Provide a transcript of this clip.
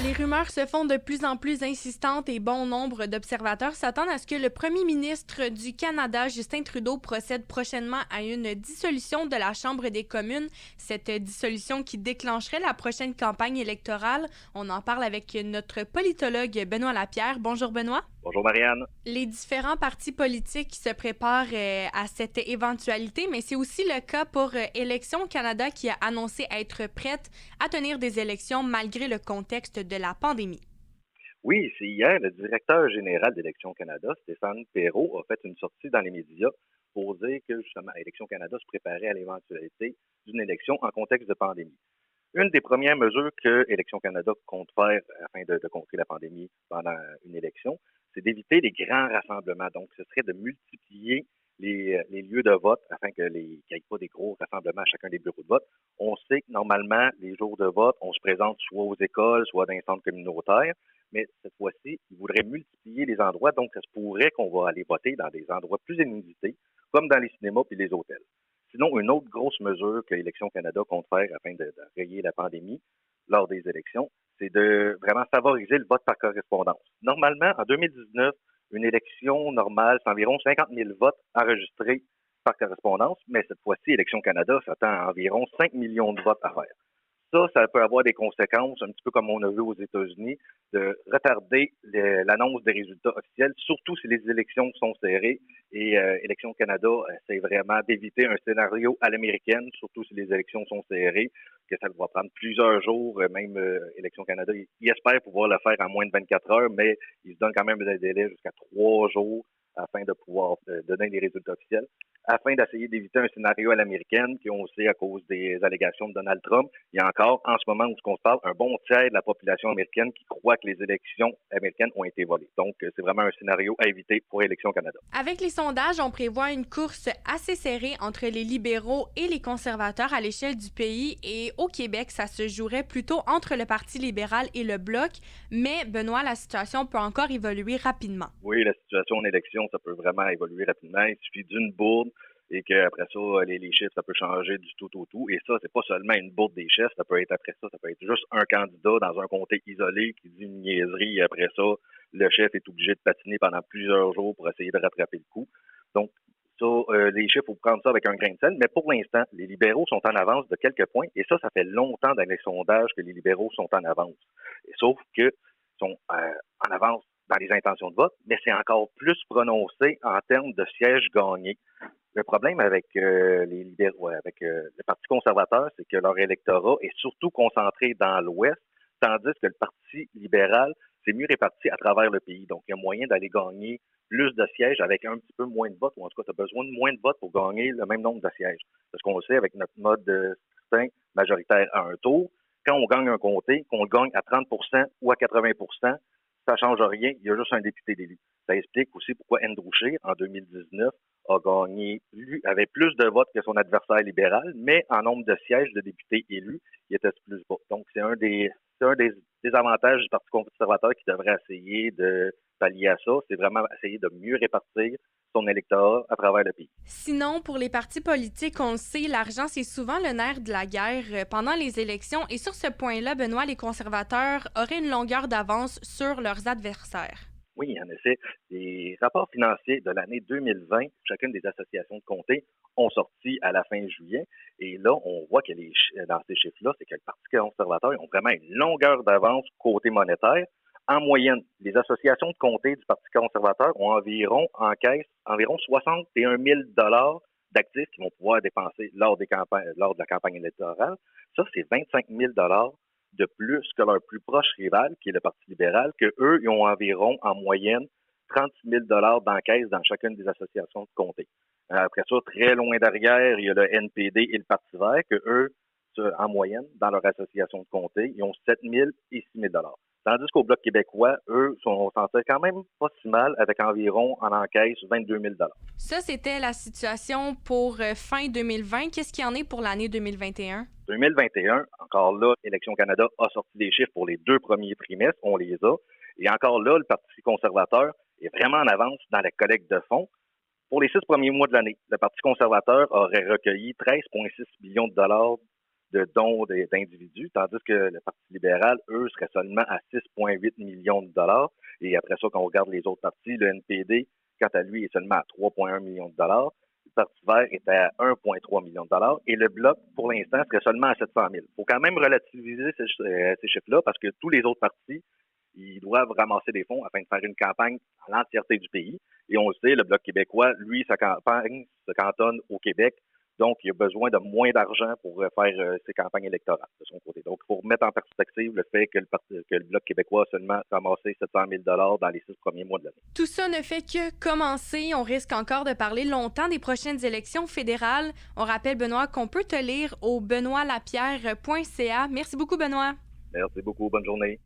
Les rumeurs se font de plus en plus insistantes et bon nombre d'observateurs s'attendent à ce que le premier ministre du Canada, Justin Trudeau, procède prochainement à une dissolution de la Chambre des communes. Cette dissolution qui déclencherait la prochaine campagne électorale. On en parle avec notre politologue Benoît Lapierre. Bonjour Benoît. Bonjour Marianne. Les différents partis politiques se préparent à cette éventualité, mais c'est aussi le cas pour Élections Canada qui a annoncé être prête à tenir des élections malgré le contexte de la pandémie. Oui, c'est hier, le directeur général d'Élections Canada, Stéphane Perrault, a fait une sortie dans les médias pour dire que justement, Élections Canada se préparait à l'éventualité d'une élection en contexte de pandémie. Une des premières mesures que Élections Canada compte faire afin de contrer la pandémie pendant une élection, c'est d'éviter les grands rassemblements. Donc, ce serait de multiplier les lieux de vote afin qu'il n'y ait pas des gros rassemblements à chacun des bureaux de vote. On sait que normalement, les jours de vote, on se présente soit aux écoles, soit dans les centres communautaires, mais cette fois-ci, ils voudraient multiplier les endroits, donc ça se pourrait qu'on va aller voter dans des endroits plus inusités, comme dans les cinémas puis les hôtels. Sinon, une autre grosse mesure que Élections Canada compte faire afin de rayer la pandémie lors des élections, c'est de vraiment favoriser le vote par correspondance. Normalement, en 2019, une élection normale, c'est environ 50 000 votes enregistrés par correspondance, mais cette fois-ci, Élections Canada s'attend à environ 5 millions de votes à faire. Ça peut avoir des conséquences, un petit peu comme on a vu aux États-Unis, de retarder l'annonce des résultats officiels, surtout si les élections sont serrées. Et Élections Canada essaie vraiment d'éviter un scénario à l'américaine, surtout si les élections sont serrées, que ça va prendre plusieurs jours. Même Élections Canada, il espère pouvoir le faire en moins de 24 heures, mais il se donne quand même des délais jusqu'à 3 jours afin de pouvoir donner les résultats officiels, afin d'essayer d'éviter un scénario à l'américaine, qui on sait à cause des allégations de Donald Trump. Il y a encore, en ce moment où on se parle, un bon tiers de la population américaine qui croit que les élections américaines ont été volées. Donc, c'est vraiment un scénario à éviter pour Élections Canada. Avec les sondages, on prévoit une course assez serrée entre les libéraux et les conservateurs à l'échelle du pays. Et au Québec, ça se jouerait plutôt entre le Parti libéral et le Bloc. Mais, Benoît, la situation peut encore évoluer rapidement. Oui, la situation en élection, ça peut vraiment évoluer rapidement. Il suffit d'une bourde et qu'après ça, les chiffres, ça peut changer du tout au tout. Et ça, c'est pas seulement une bourde des chefs, ça peut être après ça, ça peut être juste un candidat dans un comté isolé qui dit une niaiserie et après ça, le chef est obligé de patiner pendant plusieurs jours pour essayer de rattraper le coup. Donc, ça, les chiffres, il faut prendre ça avec un grain de sel. Mais pour l'instant, les libéraux sont en avance de quelques points. Et ça fait longtemps dans les sondages que les libéraux sont en avance. Et sauf que sont en avance dans les intentions de vote, mais c'est encore plus prononcé en termes de sièges gagnés. Le problème avec les libéraux, avec le Parti conservateur, c'est que leur électorat est surtout concentré dans l'Ouest, tandis que le Parti libéral, c'est mieux réparti à travers le pays. Donc, il y a moyen d'aller gagner plus de sièges avec un petit peu moins de votes, ou en tout cas, tu as besoin de moins de votes pour gagner le même nombre de sièges. Parce qu'on le sait, avec notre mode de scrutin majoritaire à un tour, quand on gagne un comté, qu'on le gagne à 30 ou à 80 ça ne change rien, il y a juste un député d'élu. Ça explique aussi pourquoi Andrew Scheer, en 2019, avait plus de votes que son adversaire libéral, mais en nombre de sièges de députés élus, il était plus bas. Donc, c'est un des avantages du Parti conservateur qui devrait essayer de pallier à ça, c'est vraiment essayer de mieux répartir son électorat à travers le pays. Sinon, pour les partis politiques, on le sait, l'argent, c'est souvent le nerf de la guerre pendant les élections. Et sur ce point-là, Benoît, les conservateurs auraient une longueur d'avance sur leurs adversaires. Oui, en effet, les rapports financiers de l'année 2020, chacune des associations de comté ont sorti à la fin juillet. Et là, on voit que dans ces chiffres-là, c'est que le Parti conservateur ont vraiment une longueur d'avance côté monétaire. En moyenne, les associations de comté du Parti conservateur ont environ 61 000 d'actifs qu'ils vont pouvoir dépenser lors de la campagne électorale. Ça, c'est 25 000 de plus que leur plus proche rival, qui est le Parti libéral, que eux, ils ont environ, en moyenne, 36 000 d'encaisse dans chacune des associations de comté. Après ça, très loin derrière, il y a le NPD et le Parti vert, que eux, en moyenne, dans leur association de comté, ils ont 7 000 et 6 000 Tandis qu'au Bloc québécois, eux, sont sentis quand même pas si mal, avec environ, en encaisse, 22 000 Ça, c'était la situation pour fin 2020. Qu'est-ce qu'il y en est pour l'année 2021? 2021, encore là, Élections Canada a sorti des chiffres pour les 2 premiers trimestres, on les a. Et encore là, le Parti conservateur est vraiment en avance dans la collecte de fonds. Pour les 6 premiers mois de l'année, le Parti conservateur aurait recueilli 13,6 millions de dollars de dons d'individus, tandis que le Parti libéral, eux, serait seulement à 6,8 millions de dollars. Et après ça, quand on regarde les autres partis, le NPD, quant à lui, est seulement à 3,1 millions de dollars. Le Parti vert est à 1,3 million de dollars. Et le Bloc, pour l'instant, serait seulement à 700 000. Il faut quand même relativiser ces chiffres-là parce que tous les autres partis, ils doivent ramasser des fonds afin de faire une campagne à l'entièreté du pays. Et on le sait, le Bloc québécois, lui, sa campagne se cantonne au Québec. Donc, il a besoin de moins d'argent pour faire ses campagnes électorales de son côté. Donc, il faut remettre en perspective le fait que le Bloc québécois a seulement ramassé 700 000 dans les 6 premiers mois de l'année. Tout ça ne fait que commencer. On risque encore de parler longtemps des prochaines élections fédérales. On rappelle, Benoît, qu'on peut te lire au benoîtlapierre.ca. Merci beaucoup, Benoît. Merci beaucoup. Bonne journée.